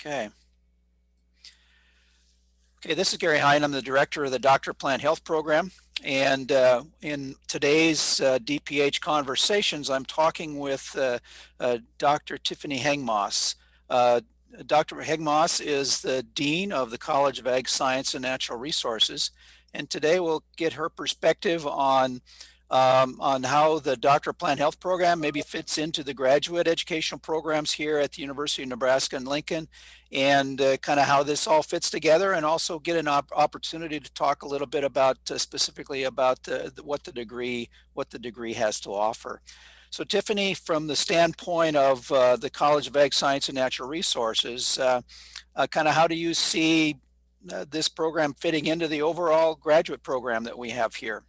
Okay. Okay, this is Gary Hine. I'm the director of the Doctor of Plant Health program. And in today's DPH conversations, I'm talking with Dr. Tiffany Heng-Moss. Dr. Heng-Moss is the Dean of the College of Ag Science and Natural Resources. And today we'll get her perspective on how the Doctor of Plant Health program maybe fits into the graduate educational programs here at the University of Nebraska in Lincoln, and kind of how this all fits together, and also get an opportunity to talk a little bit about specifically about what the degree has to offer. So Tiffany, from the standpoint of the College of Ag Science and Natural Resources, kind of how do you see this program fitting into the overall graduate program that we have here?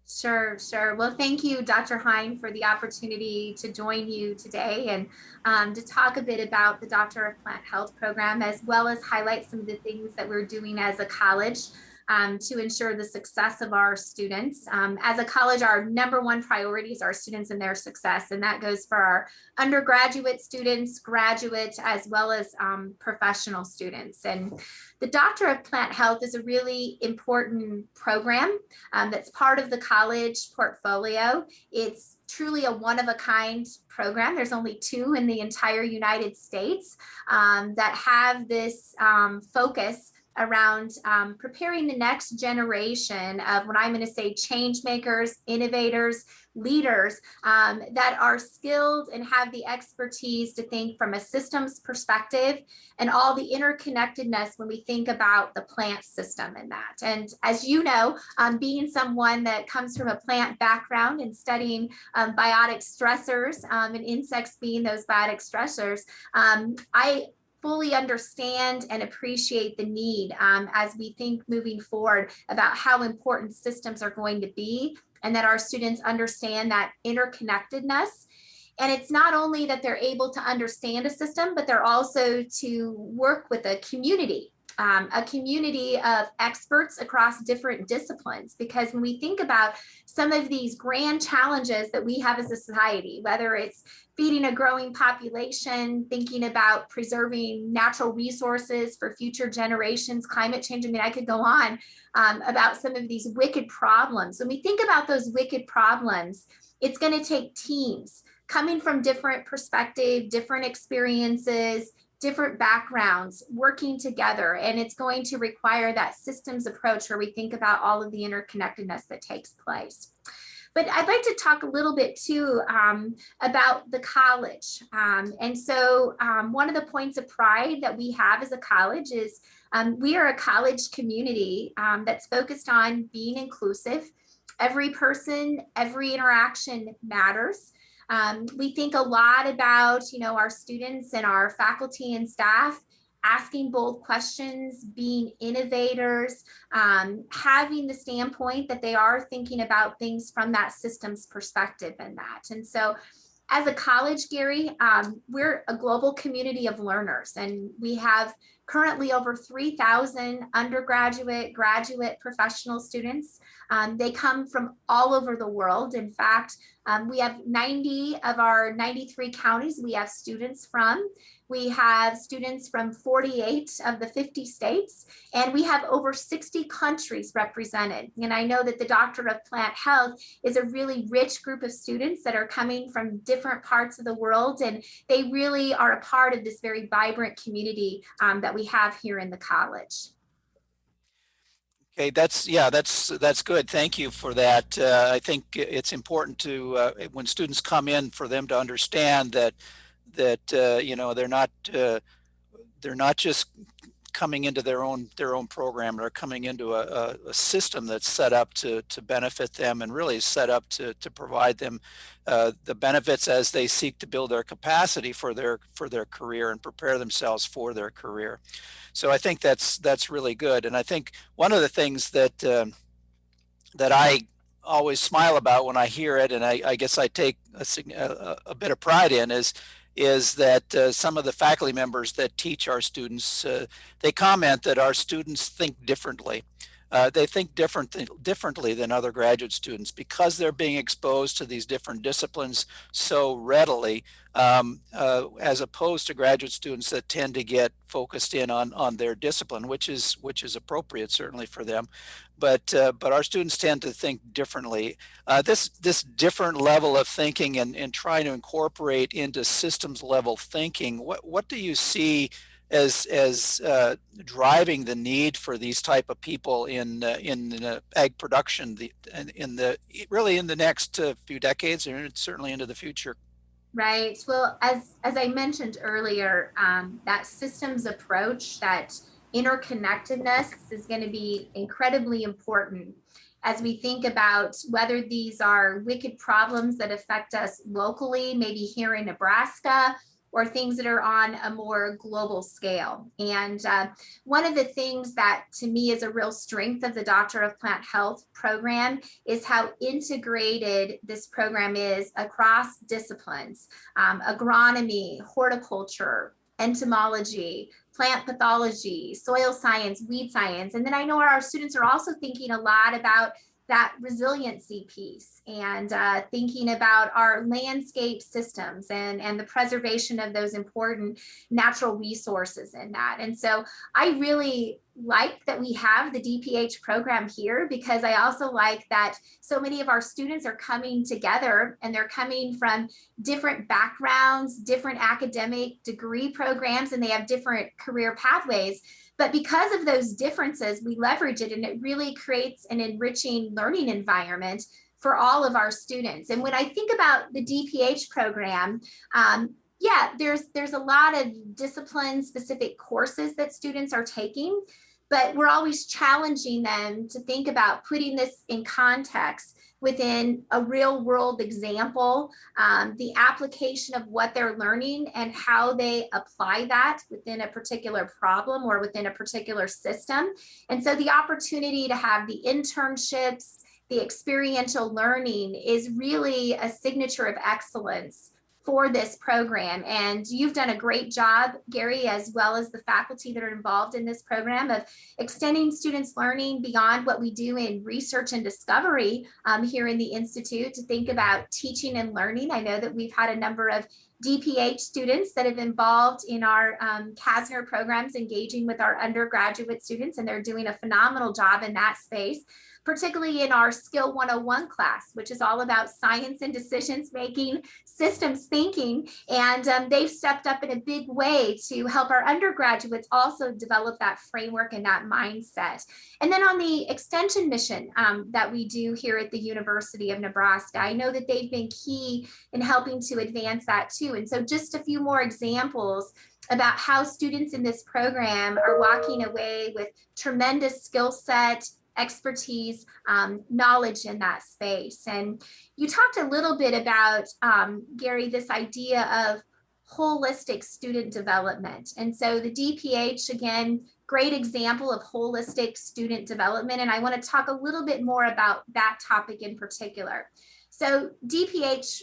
Sure. Well, thank you, Dr. Hine, for the opportunity to join you today and to talk a bit about the Doctor of Plant Health program, as well as highlight some of the things that we're doing as a college to ensure the success of our students. As a college, our #1 priority is our students and their success, and that goes for our undergraduate students, graduate, as well as professional students. And the Doctor of Plant Health is a really important program that's part of the college portfolio. It's truly a one-of-a-kind program. There's only 2 in the entire United States that have this focus around preparing the next generation of what I'm going to say change makers, innovators, leaders that are skilled and have the expertise to think from a systems perspective and all the interconnectedness when we think about the plant system in that. And as you know, being someone that comes from a plant background and studying biotic stressors and insects being those biotic stressors, I fully understand and appreciate the need as we think moving forward about how important systems are going to be, and that our students understand that interconnectedness. And it's not only that they're able to understand a system, but they're also to work with a community of experts across different disciplines. Because when we think about some of these grand challenges that we have as a society, whether it's feeding a growing population, thinking about preserving natural resources for future generations, climate change, I mean, I could go on about some of these wicked problems. When we think about those wicked problems, it's going to take teams coming from different perspectives, different experiences, different backgrounds working together, and it's going to require that systems approach where we think about all of the interconnectedness that takes place. But I'd like to talk a little bit too about the college. And so one of the points of pride that we have as a college is we are a college community that's focused on being inclusive. Every person, every interaction matters. We think a lot about, our students and our faculty and staff asking bold questions, being innovators, having the standpoint that they are thinking about things from that systems perspective and that. And so as a college, Gary, we're a global community of learners, and we have currently over 3,000 undergraduate, graduate, professional students. They come from all over the world. In fact, we have 90 of our 93 counties we have students from. We have students from 48 of the 50 states, and we have over 60 countries represented. And I know that the Doctor of Plant Health is a really rich group of students that are coming from different parts of the world, and they really are a part of this very vibrant community that we have here in the college. Okay, that's good. Thank you for that. I think it's important to when students come in, for them to understand that they're not just coming into their own program. They're coming into a system that's set up to benefit them, and really set up to provide them the benefits as they seek to build their capacity for their career and prepare themselves for their career. So I think that's really good. And I think one of the things that that I always smile about when I hear it, and I guess I take a bit of pride in, is that some of the faculty members that teach our students, they comment that our students think differently. they think differently than other graduate students because they're being exposed to these different disciplines so readily, as opposed to graduate students that tend to get focused in on their discipline, which is appropriate certainly for them. But our students tend to think differently. This different level of thinking and trying to incorporate into systems level thinking, what do you see as driving the need for these type of people in ag production, really in the next few decades, and certainly into the future? Right. Well, as I mentioned earlier, that systems approach, that interconnectedness is going to be incredibly important as we think about whether these are wicked problems that affect us locally, maybe here in Nebraska, or things that are on a more global scale. And one of the things that to me is a real strength of the Doctor of Plant Health program is how integrated this program is across disciplines, agronomy, horticulture, entomology, plant pathology, soil science, weed science. And then I know our students are also thinking a lot about that resiliency piece and thinking about our landscape systems and the preservation of those important natural resources in that. And so I really like that we have the DPH program here, because I also like that so many of our students are coming together and they're coming from different backgrounds, different academic degree programs, and they have different career pathways. But because of those differences, we leverage it, and it really creates an enriching learning environment for all of our students. And when I think about the DPH program, yeah, there's a lot of discipline specific courses that students are taking, but we're always challenging them to think about putting this in context within a real world example, the application of what they're learning and how they apply that within a particular problem or within a particular system. And so the opportunity to have the internships, the experiential learning is really a signature of excellence for this program. And you've done a great job, Gary, as well as the faculty that are involved in this program, of extending students' learning beyond what we do in research and discovery here in the Institute to think about teaching and learning. I know that we've had a number of DPH students that have involved in our CASNR programs, engaging with our undergraduate students, and they're doing a phenomenal job in that space, particularly in our Skill 101 class, which is all about science and decisions making, systems thinking. And they've stepped up in a big way to help our undergraduates also develop that framework and that mindset. And then on the extension mission that we do here at the University of Nebraska, I know that they've been key in helping to advance that too. And so just a few more examples about how students in this program are walking away with tremendous skill set, expertise, knowledge in that space. And you talked a little bit about, Gary, this idea of holistic student development. And so the DPH, again, great example of holistic student development. And I want to talk a little bit more about that topic in particular. So DPH,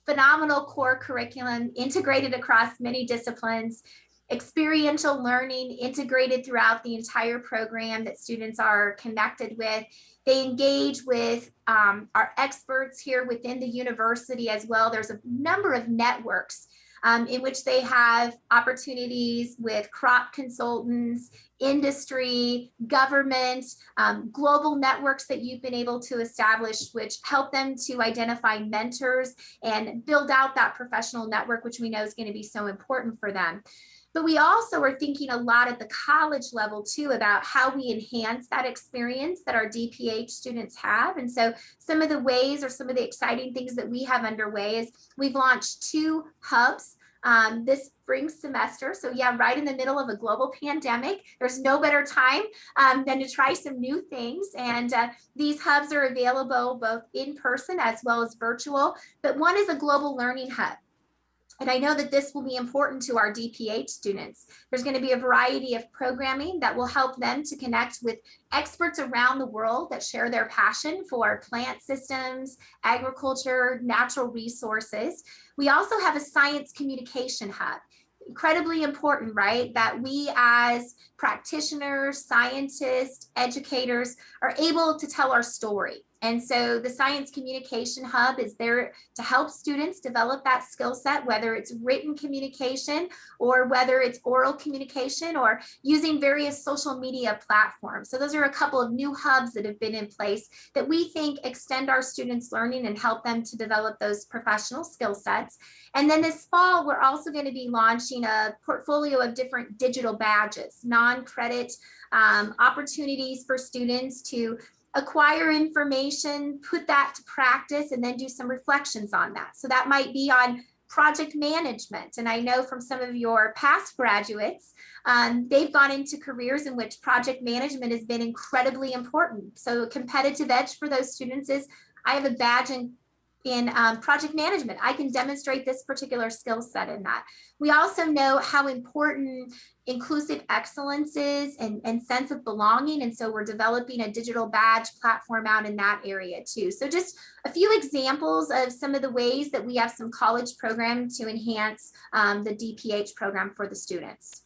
phenomenal core curriculum, integrated across many disciplines, experiential learning integrated throughout the entire program that students are connected with. They engage with our experts here within the university as well. There's a number of networks in which they have opportunities with crop consultants, industry, government, global networks that you've been able to establish, which help them to identify mentors and build out that professional network, which we know is going to be so important for them. But we also are thinking a lot at the college level too about how we enhance that experience that our DPH students have. And so some of the ways or some of the exciting things that we have underway is we've launched 2 hubs this spring semester. So yeah, right in the middle of a global pandemic, there's no better time than to try some new things. And these hubs are available both in person as well as virtual, but one is a global learning hub. And I know that this will be important to our DPH students. There's going to be a variety of programming that will help them to connect with experts around the world that share their passion for plant systems, agriculture, natural resources. We also have a science communication hub. incredibly important, right? That we as practitioners, scientists, educators are able to tell our story. And so the Science Communication Hub is there to help students develop that skill set, whether it's written communication or whether it's oral communication or using various social media platforms. So those are a couple of new hubs that have been in place that we think extend our students' learning and help them to develop those professional skill sets. And then this fall, we're also going to be launching a portfolio of different digital badges, non-credit opportunities for students to acquire information, put that to practice, and then do some reflections on that. So that might be on project management. And I know from some of your past graduates, they've gone into careers in which project management has been incredibly important. So a competitive edge for those students is I have a badge in project management. I can demonstrate this particular skill set in that. We also know how important inclusive excellence is and sense of belonging. And so we're developing a digital badge platform out in that area too. So just a few examples of some of the ways that we have some college programs to enhance the DPH program for the students.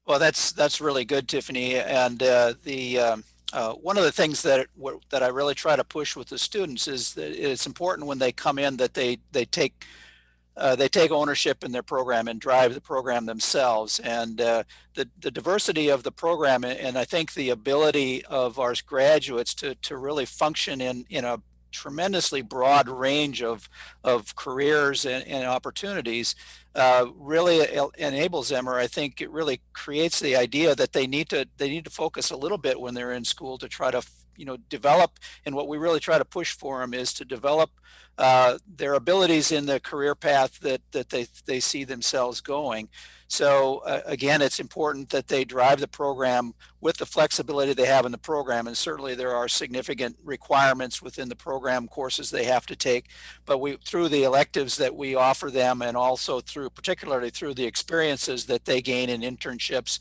Well, that's really good, Tiffany. And one of the things that I really try to push with the students is that it's important when they come in that they take ownership in their program and drive the program themselves. And the diversity of the program, and I think the ability of our graduates to really function in a tremendously broad range of careers and opportunities really enables them, or I think it really creates the idea that they need to focus a little bit when they're in school to try to develop. And what we really try to push for them is to develop their abilities in the career path that they see themselves going. So again, it's important that they drive the program with the flexibility they have in the program. And certainly there are significant requirements within the program courses they have to take, but through the electives that we offer them, and also particularly through the experiences that they gain in internships,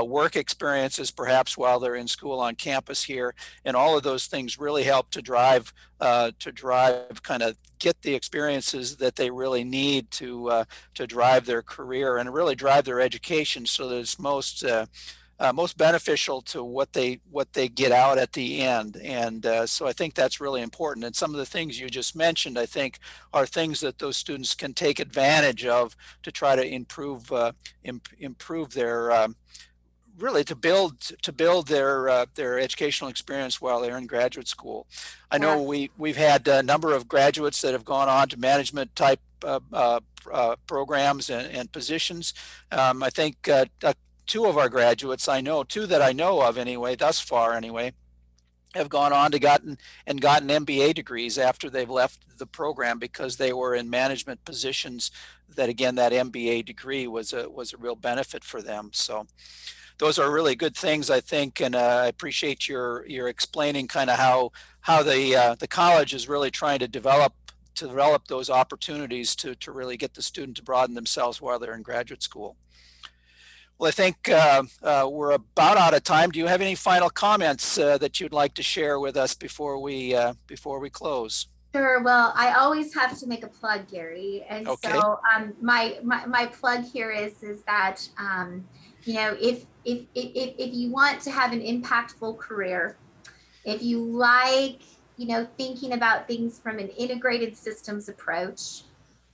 work experiences, perhaps while they're in school on campus here, and all of those things really help to drive kind of get the experiences that they really need to drive their career and really drive their education, so that it's most beneficial to what they get out at the end. And so I think that's really important. And some of the things you just mentioned, I think, are things that those students can take advantage of to try to improve their really to build their educational experience while they're in graduate school. I know we've had a number of graduates that have gone on to management type programs and positions. I think two of our graduates, two that I know of anyway, thus far anyway, have gone on to gotten MBA degrees after they've left the program, because they were in management positions that, again, that MBA degree was a real benefit for them. So those are really good things, I think, and I appreciate your explaining kind of how the college is really trying to develop those opportunities to really get the student to broaden themselves while they're in graduate school. Well, I think we're about out of time. Do you have any final comments that you'd like to share with us before we close? Sure. Well, I always have to make a plug, Gary, and Okay. so my plug here is that if you want to have an impactful career, if you like thinking about things from an integrated systems approach,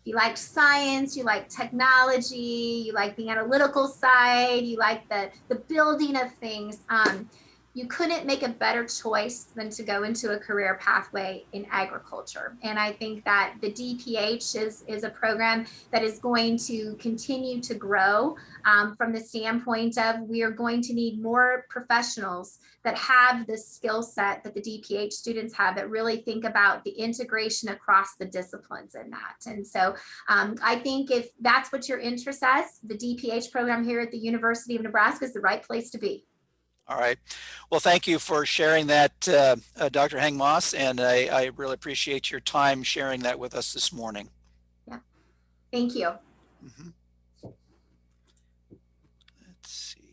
you like science, you like technology, you like the analytical side, you like the building of things, you couldn't make a better choice than to go into a career pathway in agriculture. And I think that the DPH is a program that is going to continue to grow from the standpoint of we are going to need more professionals that have the skill set that the DPH students have, that really think about the integration across the disciplines in that. And so I think if that's what your interest is, the DPH program here at the University of Nebraska is the right place to be. All right. Well, thank you for sharing that, Dr. Heng-Moss, and I really appreciate your time sharing that with us this morning. Yeah. Thank you. Mm-hmm.